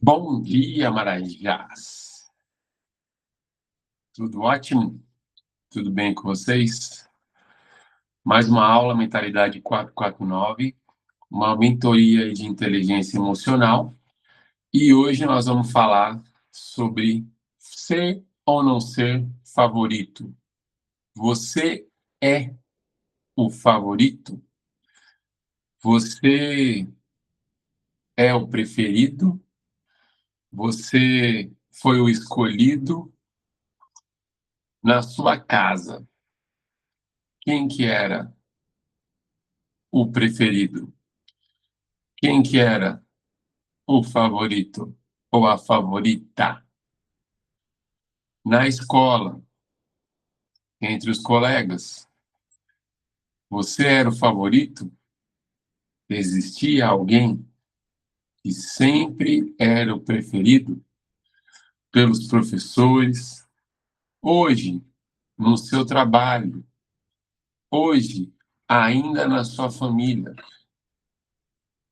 Bom dia, Marajás. Tudo ótimo? Tudo bem com vocês? Mais uma aula Mentalidade 449, uma mentoria de inteligência emocional. E hoje nós vamos falar sobre ser ou não ser favorito. Você é o favorito? Você é o preferido? Você foi o escolhido na sua casa? Quem que era o preferido? Quem que era o favorito ou a favorita? Na escola, entre os colegas, você era o favorito? Existia alguém que sempre era o preferido pelos professores? Hoje, no seu trabalho, hoje, ainda na sua família.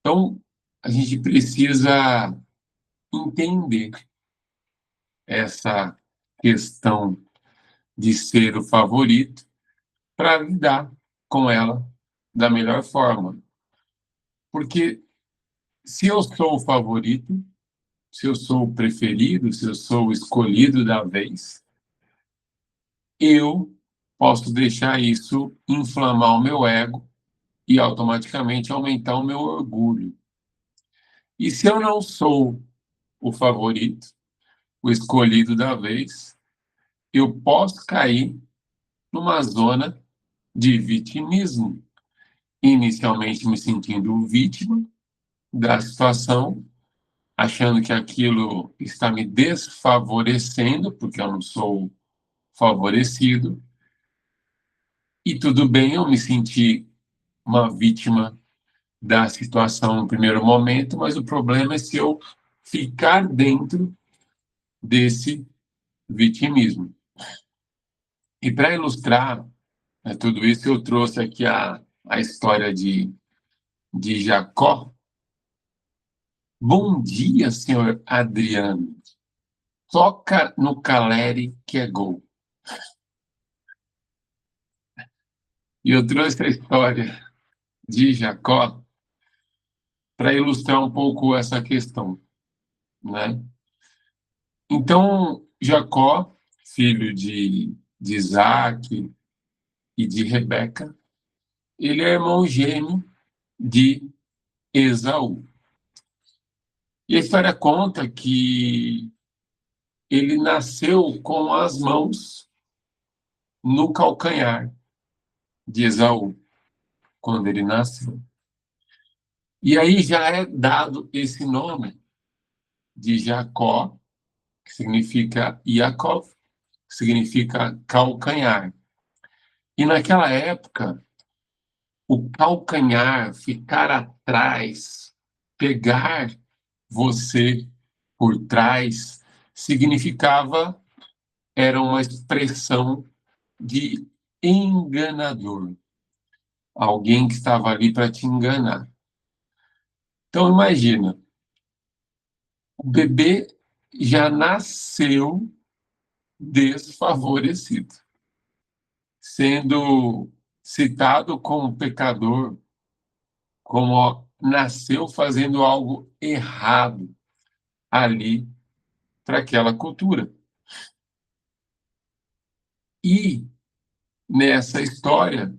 Então, a gente precisa entender essa questão de ser o favorito para lidar com ela da melhor forma. Porque se eu sou o favorito, se eu sou o preferido, se eu sou o escolhido da vez, eu posso deixar isso inflamar o meu ego e automaticamente aumentar o meu orgulho. E se eu não sou o favorito, o escolhido da vez, eu posso cair numa zona de vitimismo, inicialmente me sentindo vítima da situação, achando que aquilo está me desfavorecendo, porque eu não sou favorecido, e tudo bem eu me sentir uma vítima da situação no primeiro momento, mas o problema é se eu ficar dentro desse vitimismo. E para ilustrar tudo isso, eu trouxe aqui a história de Jacó. Bom dia, senhor Adriano. Toca no Caleri que é gol. E eu trouxe a história de Jacó para ilustrar um pouco essa questão, né? Então, Jacó, filho de Isaac e de Rebeca, ele é irmão gêmeo de Esaú. E a história conta que ele nasceu com as mãos no calcanhar de Esaú, quando ele nasceu. E aí já é dado esse nome de Jacó, que significa Yaakov, que significa calcanhar. E naquela época, o calcanhar, ficar atrás, pegar você por trás, significava, era uma expressão de enganador. Alguém que estava ali para te enganar. Então, imagina, o bebê já nasceu desfavorecido, sendo citado como pecador, como nasceu fazendo algo errado ali para aquela cultura. E nessa história,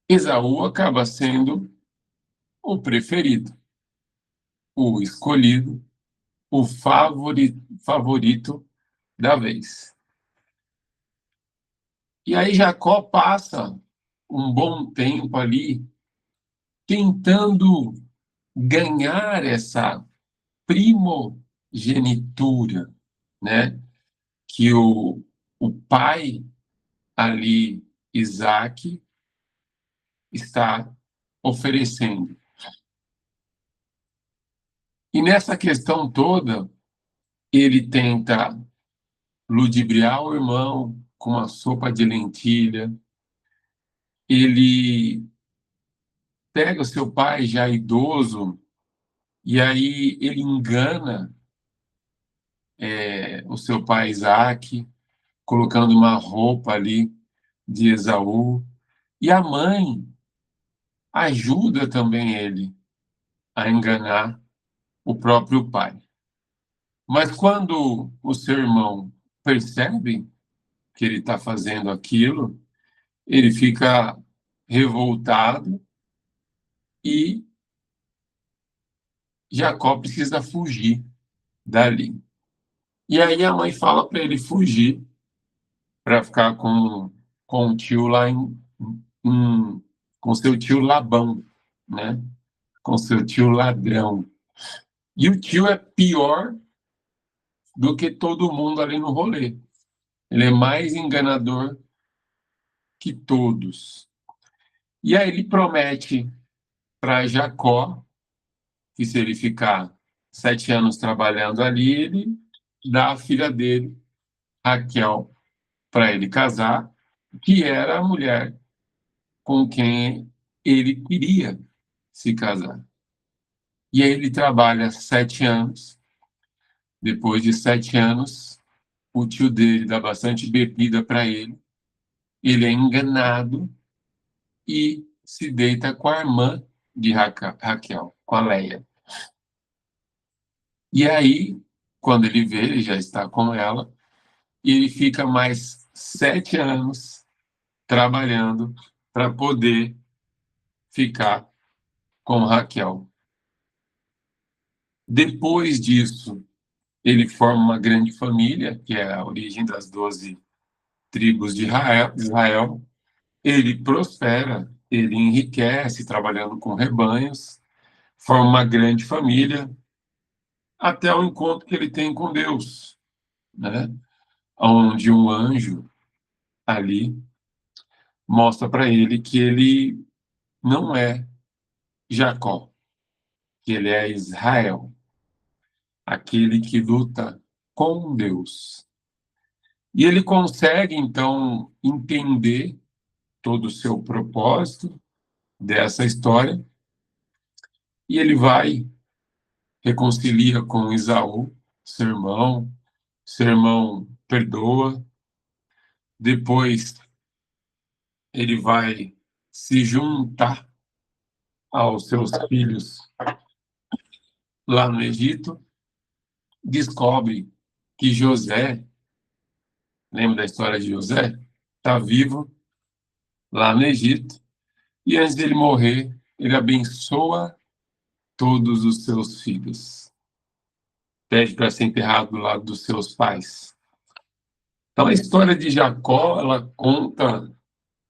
Esaú acaba sendo o preferido, o escolhido, o favorito da vez. E aí Jacó passa um bom tempo ali tentando ganhar essa primogenitura, né? Que o pai ali, Isaac, está oferecendo. E nessa questão toda, ele tenta ludibriar o irmão com uma sopa de lentilha, ele pega o seu pai já idoso E aí ele engana o seu pai Isaac, colocando uma roupa ali de Esaú. E a mãe ajuda também ele a enganar o próprio pai. Mas quando o seu irmão percebe que ele está fazendo aquilo, ele fica revoltado e Jacó precisa fugir dali. E aí a mãe fala para ele fugir para ficar com o tio lá com seu tio Labão, né? Com seu tio ladrão. E o tio é pior do que todo mundo ali no rolê. Ele é mais enganador que todos. E aí ele promete para Jacó que se ele ficar 7 anos trabalhando ali, ele dá a filha dele, Raquel, para ele casar, que era a mulher com quem ele queria se casar. E aí ele trabalha 7 anos. Depois de 7 anos, o tio dele dá bastante bebida para ele. Ele é enganado e se deita com a irmã de Raquel, com a Leia. E aí, quando ele vê, ele já está com ela, e ele fica mais 7 anos trabalhando para poder ficar com Raquel. Depois disso, ele forma uma grande família, que é a origem das 12 tribos de Israel. Ele prospera, ele enriquece trabalhando com rebanhos, forma uma grande família, até o encontro que ele tem com Deus, né? Onde um anjo ali mostra para ele que ele não é Jacó, que ele é Israel, aquele que luta com Deus. E ele consegue, então, entender todo o seu propósito dessa história, e ele vai, reconcilia com Esaú, seu irmão perdoa, depois ele vai se juntar aos seus filhos lá no Egito, descobre que José, lembra da história de José? Está vivo lá no Egito, e antes dele morrer, ele abençoa todos os seus filhos. Pede para ser enterrado do lado dos seus pais. Então, a história de Jacó, ela conta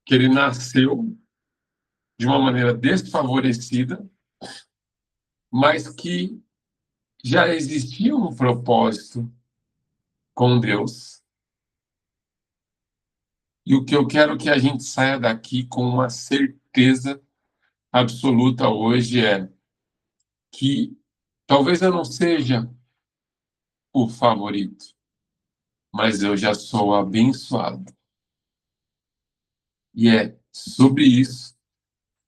que ele nasceu de uma maneira desfavorecida, mas que já existia um propósito com Deus. E o que eu quero que a gente saia daqui com uma certeza absoluta hoje é que talvez eu não seja o favorito, mas eu já sou abençoado. E é sobre isso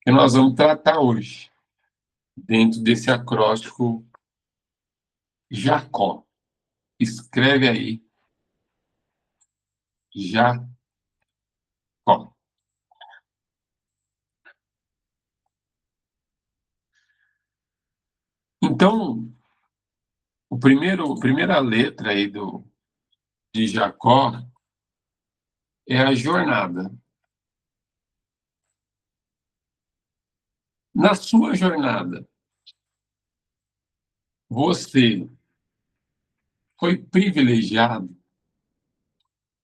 que nós vamos tratar hoje, dentro desse acróstico Jacó. Escreve aí, Jacó. Então, a primeira letra aí de Jacó é a jornada. Na sua jornada, você foi privilegiado?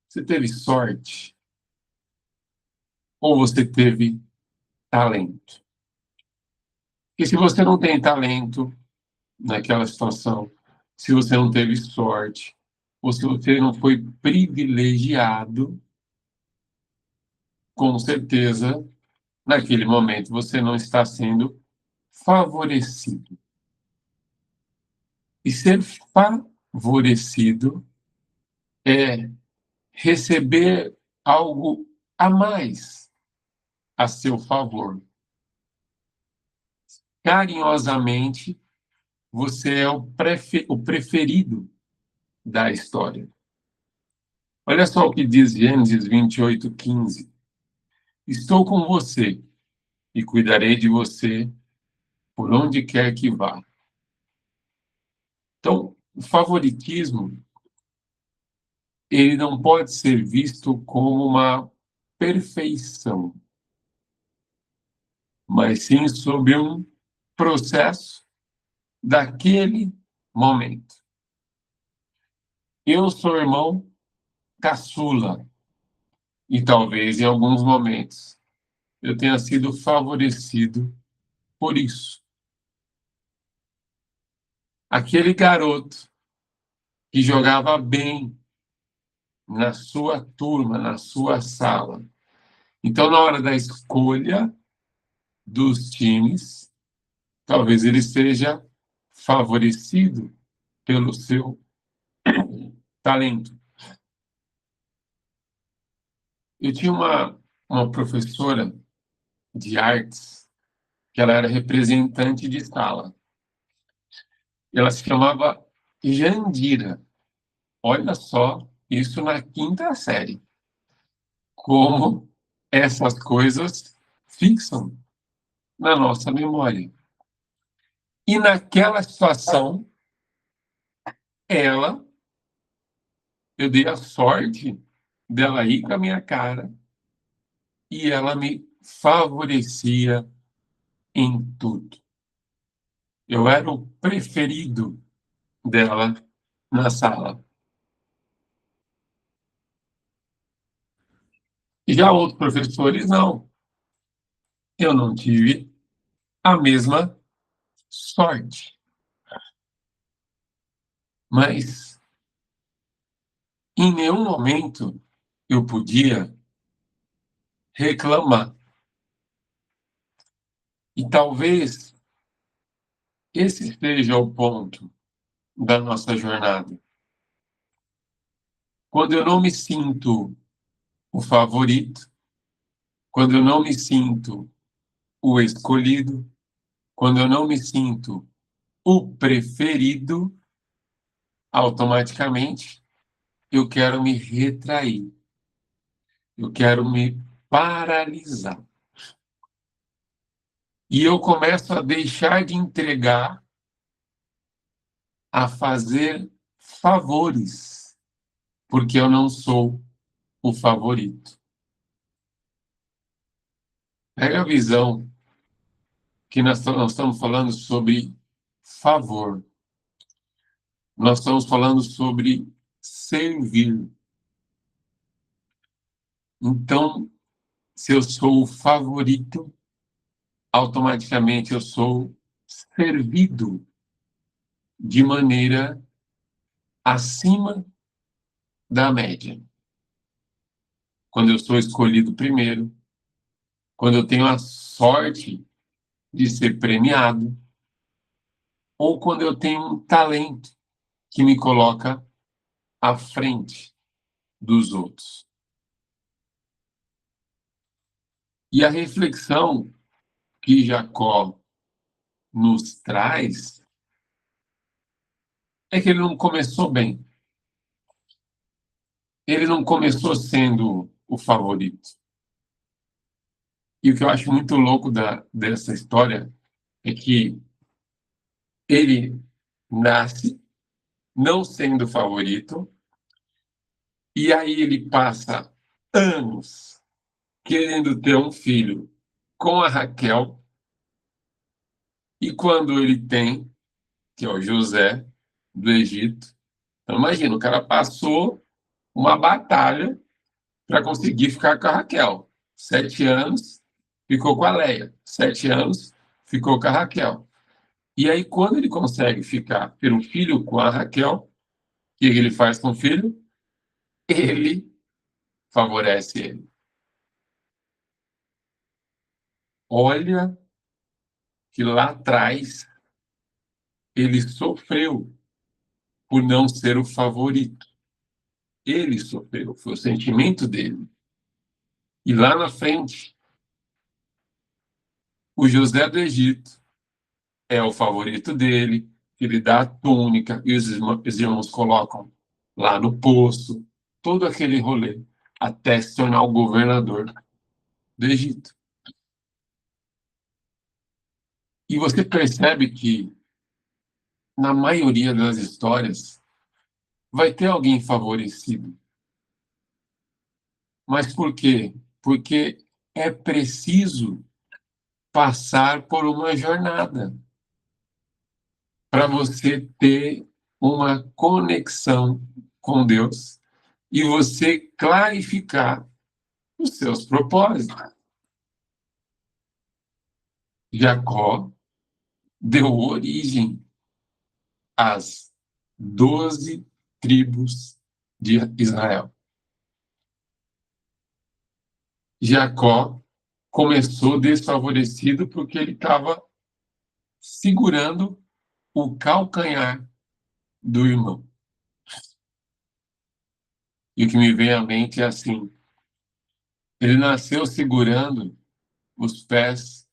Você teve sorte? Ou você teve talento? Porque se você não tem talento naquela situação, se você não teve sorte, ou se você não foi privilegiado, com certeza, naquele momento você não está sendo favorecido. E ser favorecido é receber algo a mais a seu favor. Carinhosamente Você é o preferido da história. Olha só o que diz Gênesis 28:15. Estou com você e cuidarei de você por onde quer que vá. Então, o favoritismo, ele não pode ser visto como uma perfeição, mas sim sob um processo daquele momento. Eu sou irmão caçula e talvez em alguns momentos eu tenha sido favorecido por isso. Aquele garoto que jogava bem na sua turma, na sua sala. Então, na hora da escolha dos times, talvez ele seja favorecido pelo seu talento. Eu tinha uma professora de artes que ela era representante de sala. Ela se chamava Jandira. Olha só, isso na quinta série. Como essas coisas fixam na nossa memória. E naquela situação, ela, eu dei a sorte dela ir com a minha cara e ela me favorecia em tudo. Eu era o preferido dela na sala. E já outros professores, não. Eu não tive a mesma sorte. Mas em nenhum momento eu podia reclamar. E talvez esse seja o ponto da nossa jornada. Quando eu não me sinto o favorito, quando eu não me sinto o escolhido, quando eu não me sinto o preferido, automaticamente eu quero me retrair, eu quero me paralisar. E eu começo a deixar de entregar, a fazer favores, porque eu não sou o favorito. Pega a visão que nós estamos falando sobre favor. Nós estamos falando sobre servir. Então, se eu sou o favorito, automaticamente eu sou servido de maneira acima da média. Quando eu sou escolhido primeiro, quando eu tenho a sorte de ser premiado, ou quando eu tenho um talento que me coloca à frente dos outros. E a reflexão que Jacó nos traz é que ele não começou bem. Ele não começou sendo o favorito. E o que eu acho muito louco dessa história é que ele nasce não sendo o favorito, e aí ele passa anos querendo ter um filho com a Raquel, e quando ele tem, que é o José, do Egito, então imagina, o cara passou uma batalha para conseguir ficar com a Raquel. 7 anos, ficou com a Leia. 7 anos, ficou com a Raquel. E aí, quando ele consegue ficar pelo filho com a Raquel, o que ele faz com o filho? Ele favorece ele. Olha que lá atrás ele sofreu por não ser o favorito. Ele sofreu, foi o sentimento dele. E lá na frente, o José do Egito é o favorito dele, ele dá a túnica e os irmãos colocam lá no poço, todo aquele rolê, até se tornar o governador do Egito. E você percebe que, na maioria das histórias, vai ter alguém favorecido. Mas por quê? Porque é preciso passar por uma jornada para você ter uma conexão com Deus e você clarificar os seus propósitos. Jacó deu origem às 12 tribos de Israel. Jacó começou desfavorecido porque ele estava segurando o calcanhar do irmão. E o que me vem à mente é assim: ele nasceu segurando os pés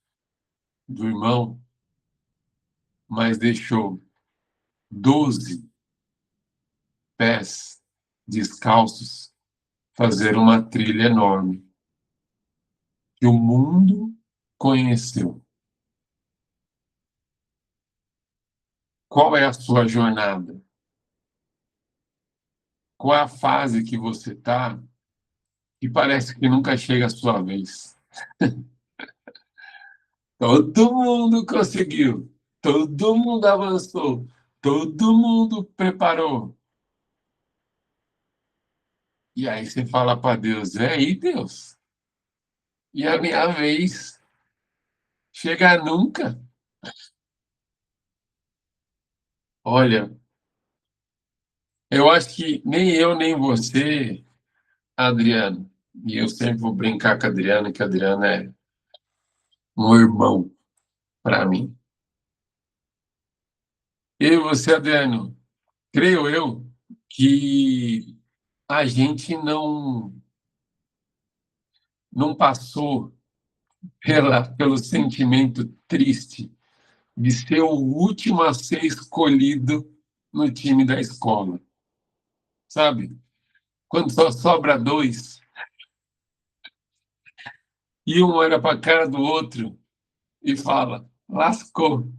do irmão, mas deixou 12 pés descalços fazer uma trilha enorme que o mundo conheceu. Qual é a sua jornada? Qual é a fase que você está e parece que nunca chega a sua vez? Todo mundo conseguiu, todo mundo avançou, todo mundo preparou. E aí você fala para Deus: é aí, Deus? E a minha vez chega nunca? Olha, eu acho que nem eu nem você, Adriano, e eu sempre vou brincar com a Adriana, que a Adriana é um irmão para mim. Eu e você, Adriano, creio eu que a gente não passou pelo sentimento triste de ser o último a ser escolhido no time da escola, sabe? Quando só sobra dois e um olha para a cara do outro e fala: lascou,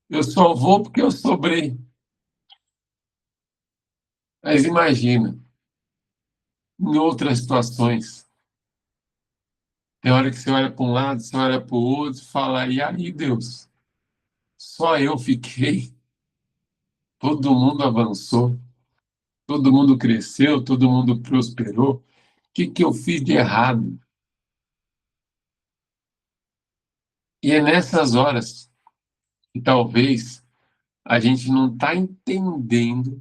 eu só vou porque eu sobrei. Mas imagina, em outras situações, tem hora que você olha para um lado, você olha para o outro e fala: e aí, Deus? Só eu fiquei, todo mundo avançou, todo mundo cresceu, todo mundo prosperou. O que eu fiz de errado? E é nessas horas que talvez a gente não está entendendo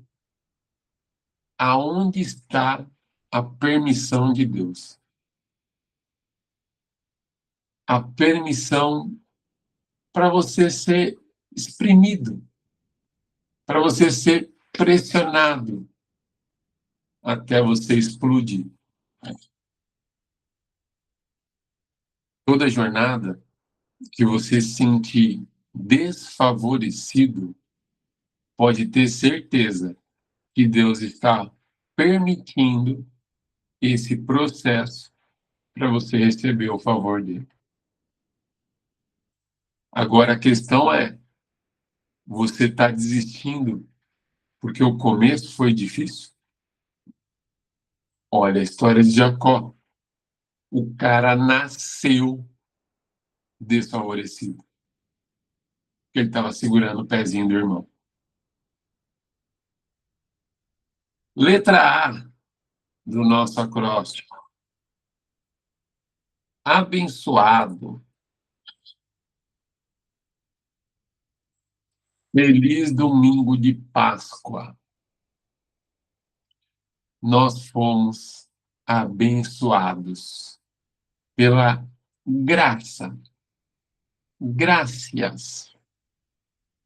aonde está a permissão de Deus. A permissão para você ser exprimido, para você ser pressionado até você explodir. Toda jornada que você se sentir desfavorecido, pode ter certeza que Deus está permitindo esse processo para você receber o favor dele. Agora a questão é: você está desistindo porque o começo foi difícil? Olha a história de Jacó. O cara nasceu desfavorecido, porque ele estava segurando o pezinho do irmão. Letra A do nosso acróstico: abençoado. Feliz domingo de Páscoa. Nós fomos abençoados pela graça. Gracias.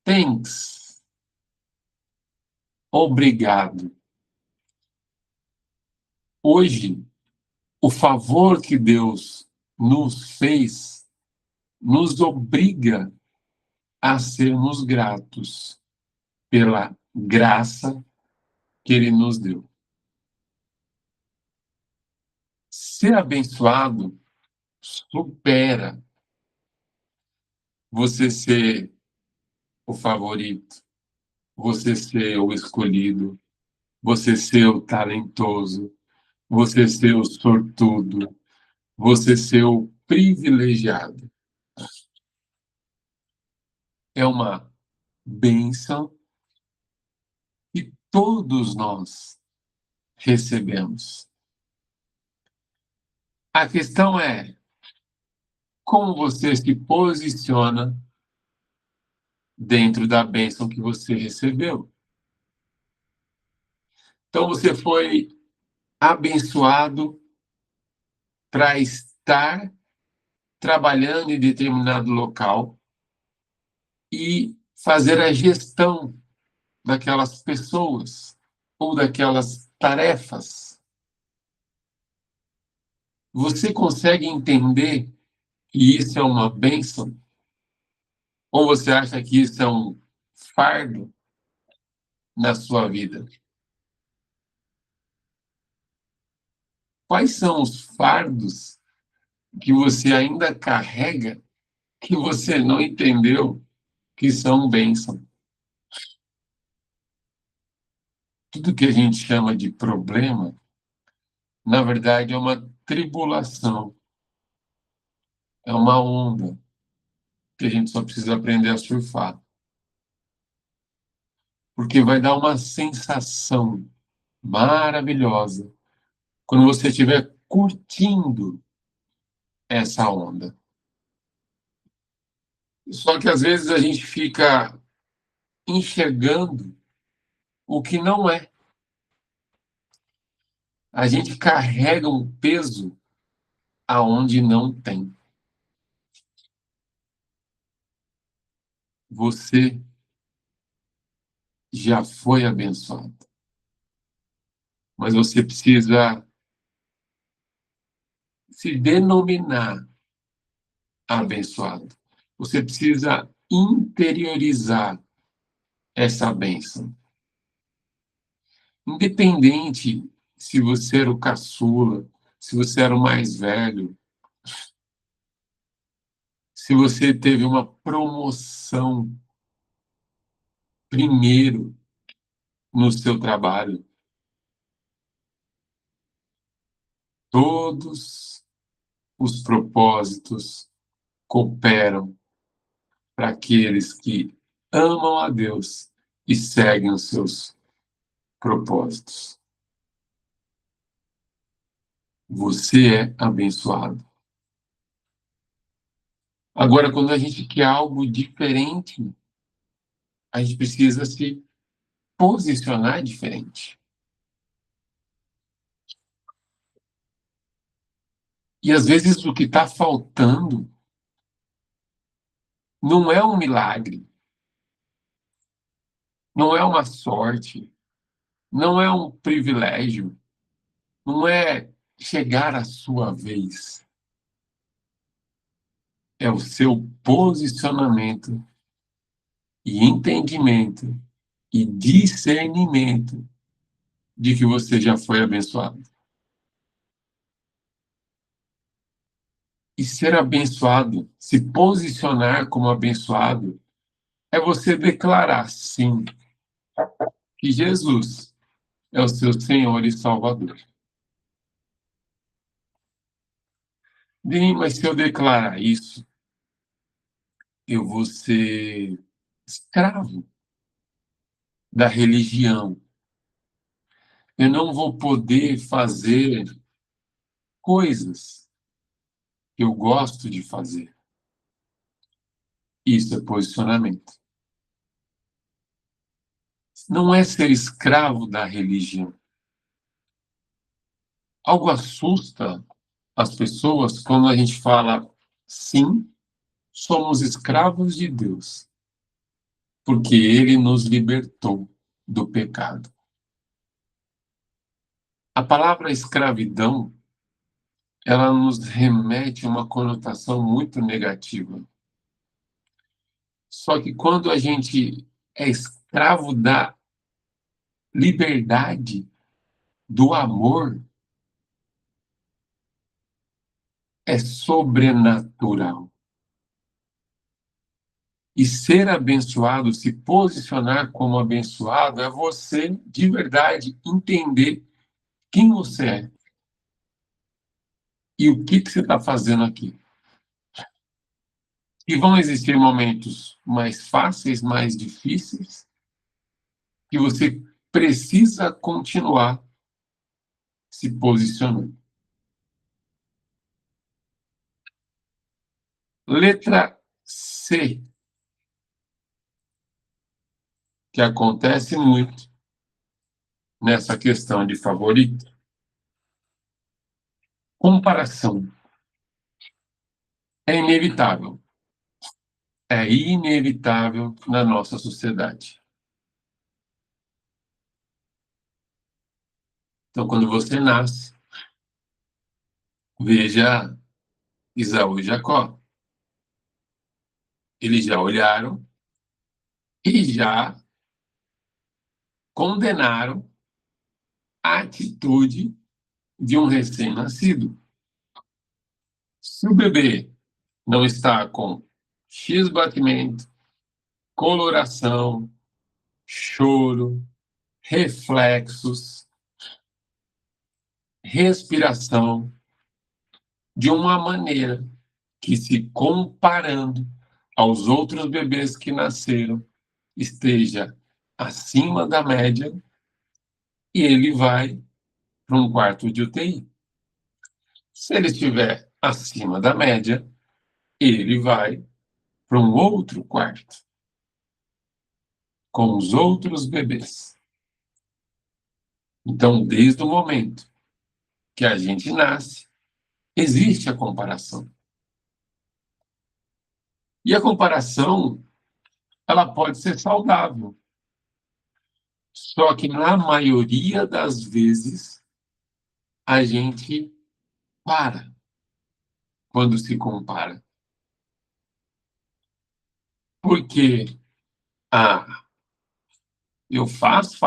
Thanks. Obrigado. Hoje, o favor que Deus nos fez nos obriga a sermos gratos. pela graça que Ele nos deu. Ser abençoado supera você ser o favorito, você ser o escolhido, você ser o talentoso, você ser o sortudo, você ser o privilegiado. É uma bênção que todos nós recebemos. A questão é como você se posiciona dentro da bênção que você recebeu. Então, você foi abençoado para estar trabalhando em determinado local e fazer a gestão daquelas pessoas ou daquelas tarefas. Você consegue entender que isso é uma bênção? Ou você acha que isso é um fardo na sua vida? Quais são os fardos que você ainda carrega que você não entendeu que são bênção? Tudo que a gente chama de problema, na verdade, é uma tribulação, é uma onda que a gente só precisa aprender a surfar. Porque vai dar uma sensação maravilhosa quando você estiver curtindo essa onda. Só que às vezes a gente fica enxergando o que não é. A gente carrega um peso aonde não tem. Você já foi abençoado, mas você precisa se denominar abençoado. Você precisa interiorizar essa bênção. Independente se você era o caçula, se você era o mais velho, se você teve uma promoção primeiro no seu trabalho, todos os propósitos cooperam para aqueles que amam a Deus e seguem os seus propósitos. Você é abençoado. Agora, quando a gente quer algo diferente, a gente precisa se posicionar diferente. E às vezes o que está faltando não é um milagre, não é uma sorte, não é um privilégio, não é chegar à sua vez. É o seu posicionamento e entendimento e discernimento de que você já foi abençoado. E ser abençoado, se posicionar como abençoado, é você declarar, sim, que Jesus é o seu Senhor e Salvador. Bem, mas se eu declarar isso, eu vou ser escravo da religião. Eu não vou poder fazer coisas que eu gosto de fazer. Isso é posicionamento. Não é ser escravo da religião. Algo assusta as pessoas quando a gente fala, sim, somos escravos de Deus, porque Ele nos libertou do pecado. A palavra escravidão, ela nos remete a uma conotação muito negativa. Só que quando a gente é escravo escravo da liberdade, do amor, é sobrenatural. E ser abençoado, se posicionar como abençoado, é você, de verdade, entender quem você é e o que você está fazendo aqui. E vão existir momentos mais fáceis, mais difíceis, que você precisa continuar se posicionando. Letra C, que acontece muito nessa questão de favorito. Comparação. É inevitável. É inevitável na nossa sociedade. Então, quando você nasce, veja Esaú e Jacó. Eles já olharam e já condenaram a atitude de um recém-nascido. Se o bebê não está com X batimento, coloração, choro, reflexos, respiração, de uma maneira que, se comparando aos outros bebês que nasceram, esteja acima da média, e ele vai para um quarto de UTI. Se ele estiver acima da média, ele vai para um outro quarto, com os outros bebês. Então, desde o momento que a gente nasce, existe a comparação. E a comparação, ela pode ser saudável. Só que, na maioria das vezes, a gente para quando se compara. Porque, eu faço,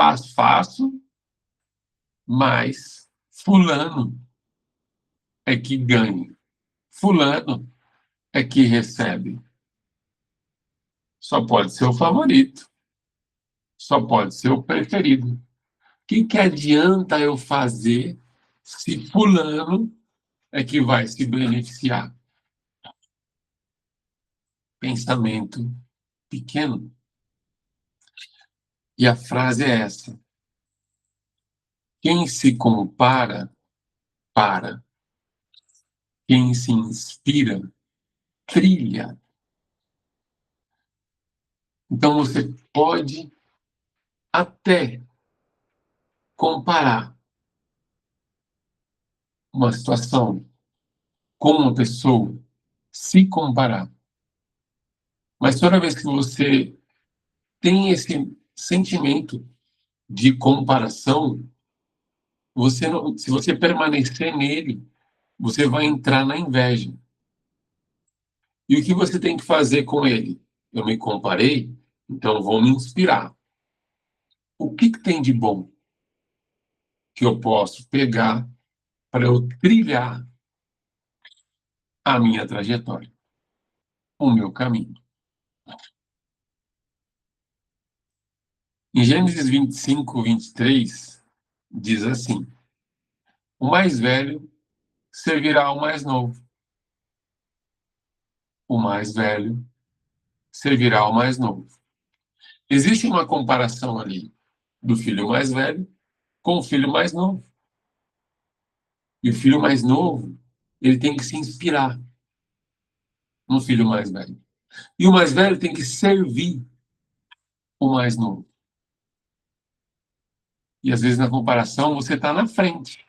mas fulano é que ganha. Fulano é que recebe. Só pode ser o favorito. Só pode ser o preferido. O que adianta eu fazer se fulano é que vai se beneficiar? Pensamento pequeno. E a frase é essa: quem se compara, para. Quem se inspira, trilha. Então você pode até comparar uma situação com uma pessoa, se comparar. Mas toda vez que você tem esse sentimento de comparação, você não, se você permanecer nele, você vai entrar na inveja. E o que você tem que fazer com ele? Eu me comparei, então eu vou me inspirar. O que tem de bom que eu posso pegar para eu trilhar a minha trajetória, o meu caminho? Em Gênesis 25, 23, diz assim: o mais velho servirá ao mais novo. O mais velho servirá ao mais novo. Existe uma comparação ali do filho mais velho com o filho mais novo. E o filho mais novo, ele tem que se inspirar no filho mais velho. E o mais velho tem que servir o mais novo. E às vezes na comparação você está na frente.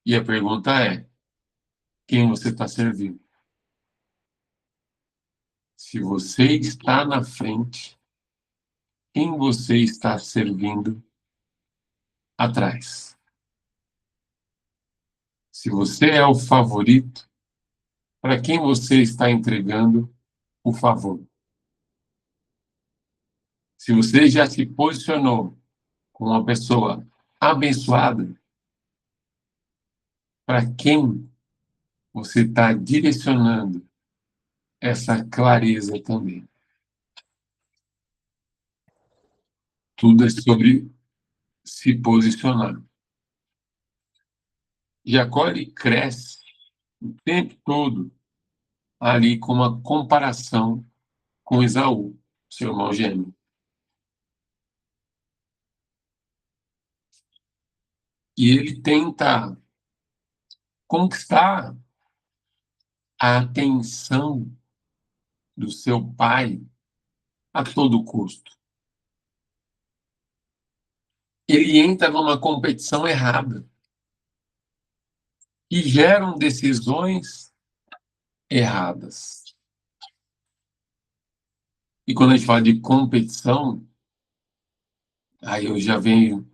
E a pergunta é: quem você está servindo? Se você está na frente, quem você está servindo atrás? Se você é o favorito, para quem você está entregando o favor? Se você já se posicionou como uma pessoa abençoada, para quem você está direcionando essa clareza também? Tudo é sobre se posicionar. Jacó, ele cresce o tempo todo ali com uma comparação com Esaú, seu irmão gêmeo. E ele tenta conquistar a atenção do seu pai a todo custo. Ele entra numa competição errada e geram decisões erradas. E quando a gente fala de competição, aí eu já venho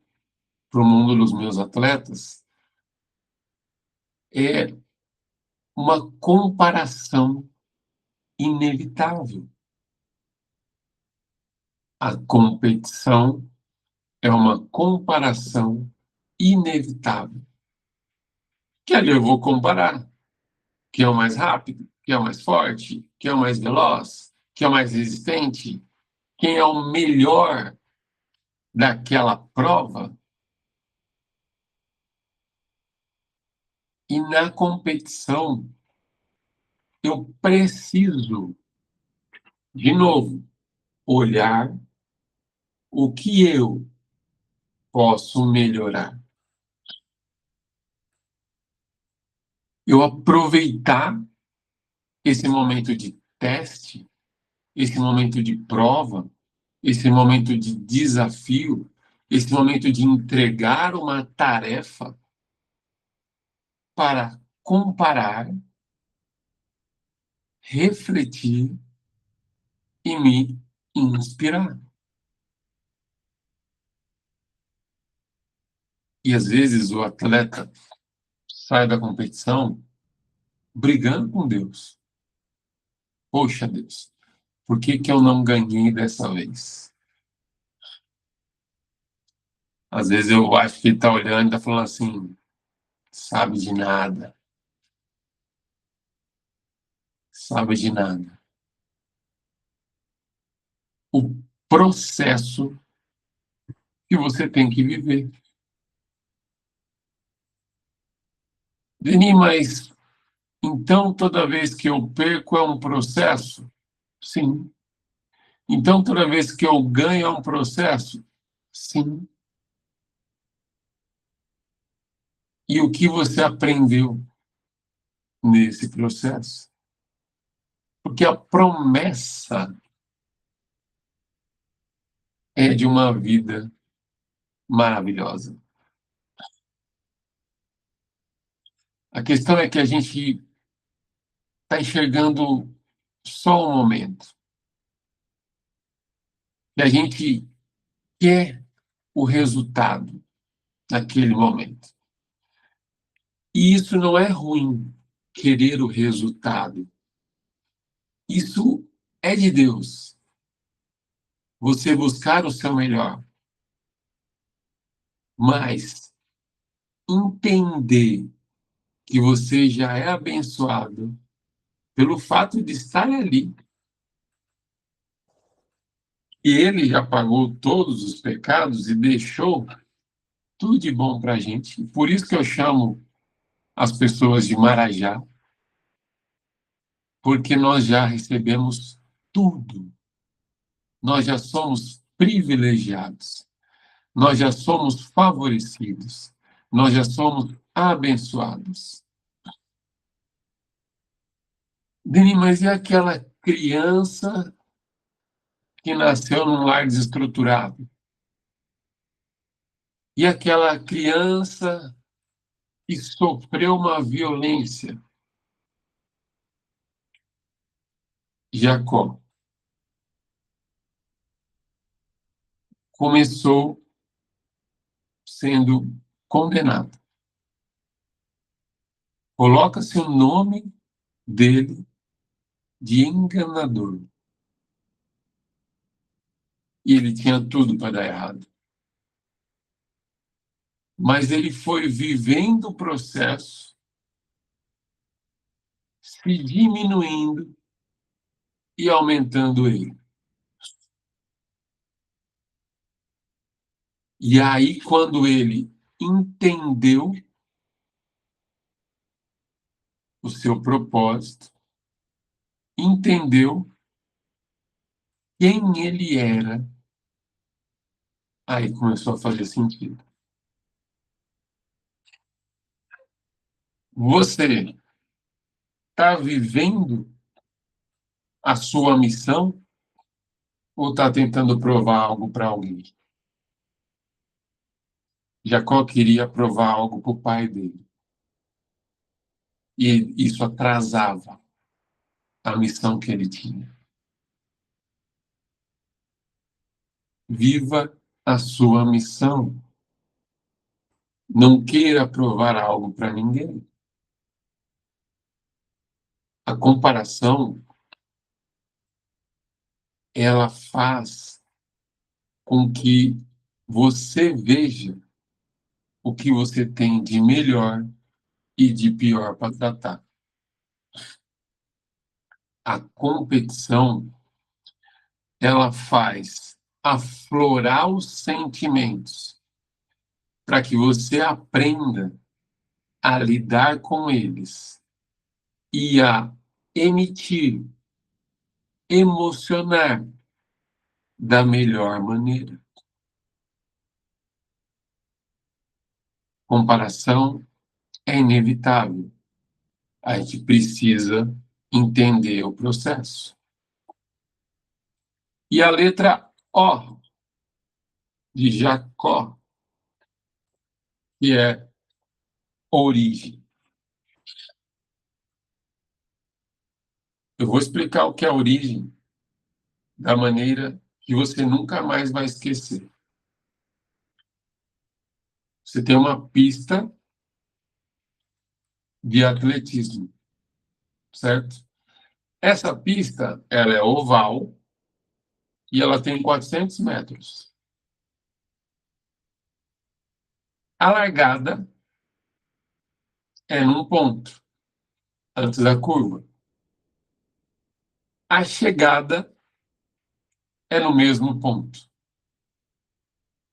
para o mundo dos meus atletas, é uma comparação inevitável. A competição é uma comparação inevitável. Que ali eu vou comparar. Quem é o mais rápido? Quem é o mais forte? Quem é o mais veloz? Quem é o mais resistente? Quem é o melhor daquela prova? E na competição, eu preciso, de novo, olhar o que eu posso melhorar. Eu aproveitar esse momento de teste, esse momento de prova, esse momento de desafio, esse momento de entregar uma tarefa para comparar, refletir e me inspirar. E às vezes o atleta sai da competição brigando com Deus. Poxa, Deus, por que que eu não ganhei dessa vez? Às vezes eu acho que ele está olhando e está falando assim, sabe de nada, sabe de nada. O processo que você tem que viver. Denis, mas então toda vez que eu perco é um processo? Sim. Então toda vez que eu ganho é um processo? Sim. E o que você aprendeu nesse processo? Porque a promessa é de uma vida maravilhosa. A questão é que a gente está enxergando só um momento. E a gente quer o resultado naquele momento. E isso não é ruim, querer o resultado. Isso é de Deus. Você buscar o seu melhor. Mas entender que você já é abençoado pelo fato de estar ali. E ele já pagou todos os pecados e deixou tudo de bom para a gente. Por isso que eu chamo as pessoas de Marajá, porque nós já recebemos tudo. Nós já somos privilegiados. Nós já somos favorecidos. Nós já somos abençoados. Deni, mas e aquela criança que nasceu num lar desestruturado? E aquela criança que sofreu uma violência? Jacó começou sendo condenado. Coloca-se o nome dele de enganador. E ele tinha tudo para dar errado. Mas ele foi vivendo o processo, se diminuindo e aumentando ele. E aí, quando ele entendeu o seu propósito, entendeu quem ele era, aí começou a fazer sentido. Você está vivendo a sua missão ou está tentando provar algo para alguém? Jacó queria provar algo para o pai dele. E isso atrasava a missão que ele tinha. Viva a sua missão. Não queira provar algo para ninguém. A comparação, ela faz com que você veja o que você tem de melhor e de pior para tratar. A competição, ela faz aflorar os sentimentos para que você aprenda a lidar com eles e a emitir, emocionar da melhor maneira. Comparação é inevitável. A gente precisa entender o processo. E a letra O de Jacó, que é origem. Eu vou explicar o que é origem da maneira que você nunca mais vai esquecer. Você tem uma pista de atletismo, certo? Essa pista, ela é oval e ela tem 400 metros. A largada é num ponto, antes da curva. A chegada é no mesmo ponto.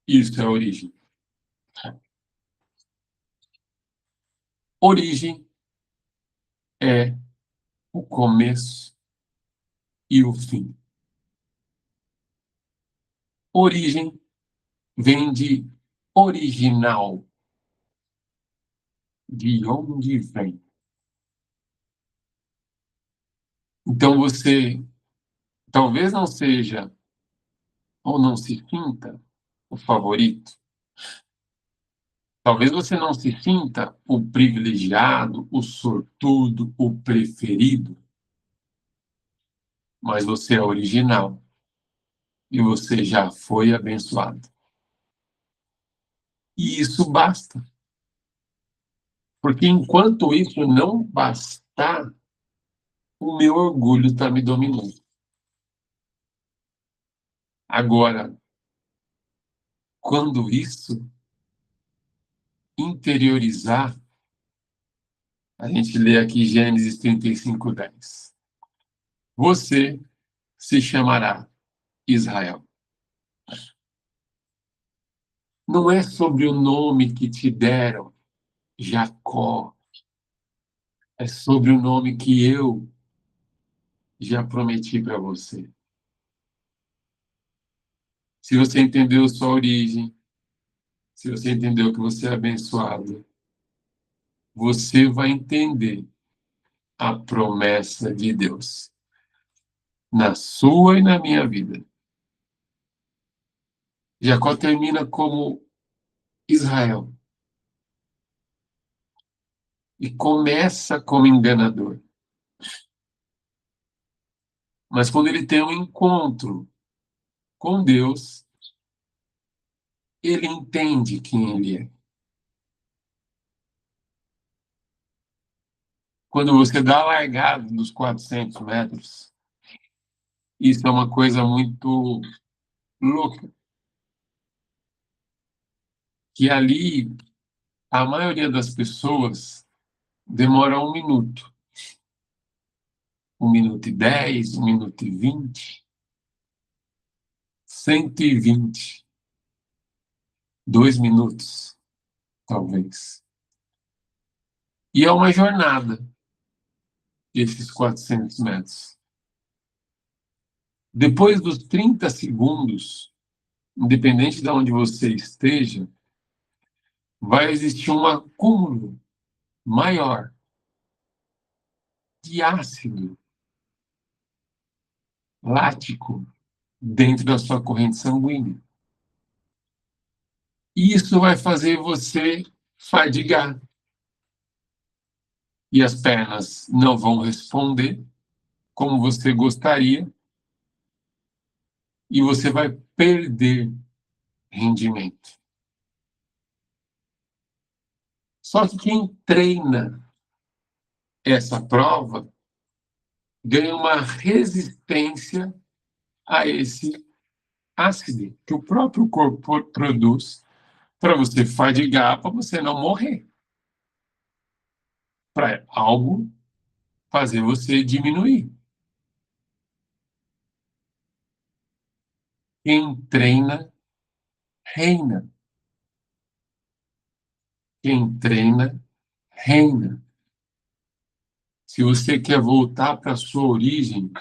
Isso é origem. Origem é o começo e o fim. Origem vem de original, de onde vem. Então você talvez não seja ou não se sinta o favorito. Talvez você não se sinta o privilegiado, o sortudo, o preferido, mas você é original e você já foi abençoado. E isso basta. Porque enquanto isso não bastar, o meu orgulho está me dominando. Agora, quando isso interiorizar, a gente lê aqui Gênesis 35:10. Você se chamará Israel. Não é sobre o nome que te deram, Jacó. É sobre o nome que eu já prometi para você. Se você entendeu sua origem, se você entendeu que você é abençoado, você vai entender a promessa de Deus na sua e na minha vida. Jacó termina como Israel e começa como enganador. Mas quando ele tem um encontro com Deus, ele entende quem ele é. Quando você dá a largada dos 400 metros, isso é uma coisa muito louca, que ali a maioria das pessoas demora 1 minuto, 1 minuto e 10, 1 minuto e 20, 120, 2 minutos, talvez. E é uma jornada, esses 400 metros. Depois dos 30 segundos, independente de onde você esteja, vai existir um acúmulo maior de ácido lático dentro da sua corrente sanguínea. E isso vai fazer você fadigar. E as pernas não vão responder como você gostaria, e você vai perder rendimento. Só que quem treina essa prova ganha uma resistência a esse ácido que o próprio corpo produz para você fadigar, para você não morrer, para algo fazer você diminuir. Quem treina, reina. Quem treina, reina. Se você quer voltar para a sua origem,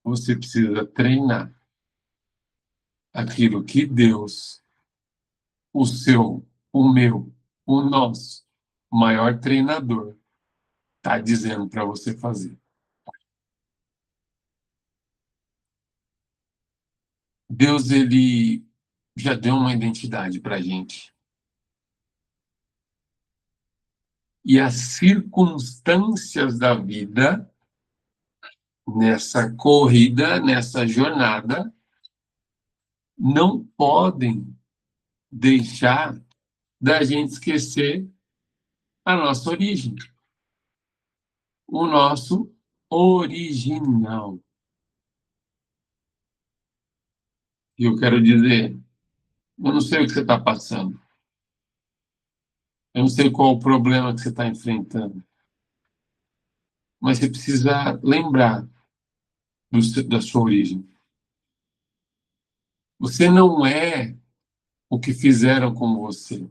você precisa treinar aquilo que Deus, o seu, o meu, o nosso maior treinador, está dizendo para você fazer. Deus, ele já deu uma identidade para a gente. E as circunstâncias da vida, nessa corrida, nessa jornada, não podem deixar da gente esquecer a nossa origem, o nosso original. E eu quero dizer, eu não sei o que você está passando, eu não sei qual o problema que você está enfrentando, mas você precisa lembrar da sua origem. Você não é o que fizeram com você.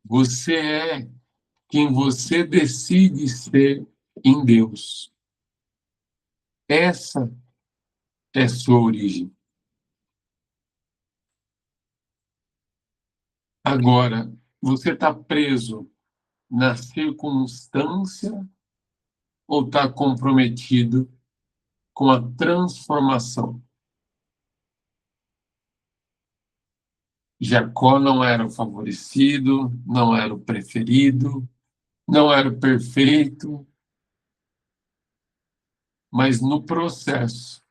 Você é quem você decide ser em Deus. Essa é sua origem. Agora, você está preso na circunstância ou está comprometido com a transformação? Jacó não era o favorecido, não era o preferido, não era o perfeito, mas no processo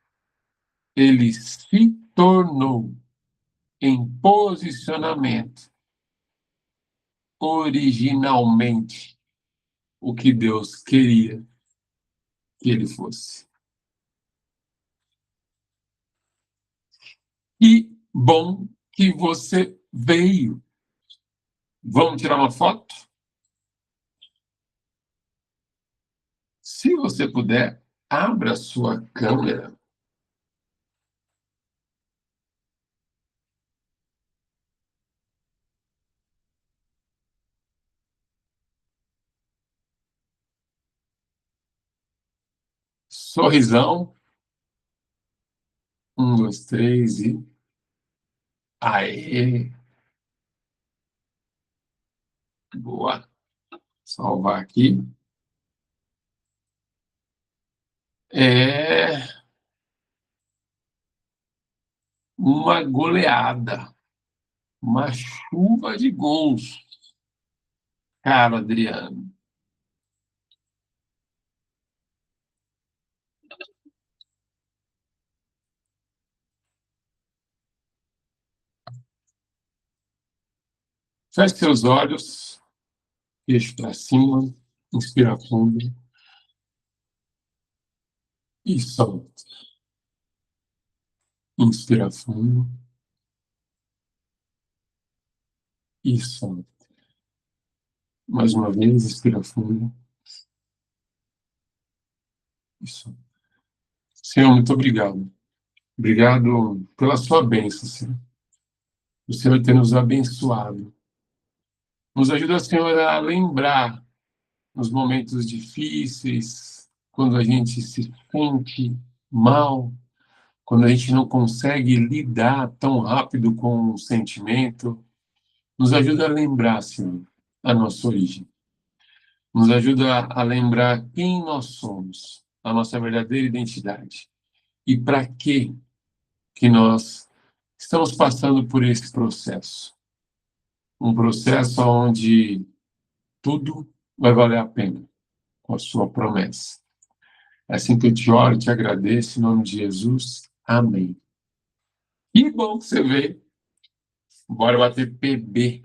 ele se tornou em posicionamento originalmente o que Deus queria que ele fosse. Que bom que você veio. Vamos tirar uma foto? Se você puder, abra sua câmera. Sorrisão. 1, 2, 3 e... Aê! Boa. Salvar aqui. É uma goleada. Uma chuva de gols. Cara, Adriano. Feche seus olhos. Queixo para cima. Inspira fundo. E solta. Inspira fundo. Isso. Mais uma vez, inspira fundo. Isso. Senhor, muito obrigado. Obrigado pela sua bênção, Senhor. O Senhor tem nos abençoado. Nos ajuda, Senhor, a lembrar nos momentos difíceis, quando a gente se sente mal, quando a gente não consegue lidar tão rápido com o sentimento. Nos ajuda a lembrar, Senhor, a nossa origem. Nos ajuda a lembrar quem nós somos, a nossa verdadeira identidade. E para que nós estamos passando por esse processo. Um processo onde tudo vai valer a pena com a sua promessa. É assim que eu te oro e te agradeço, em nome de Jesus. Amém. Que bom que você veio. Bora bater PB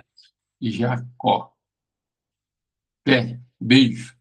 e Jacó. Até. Beijo.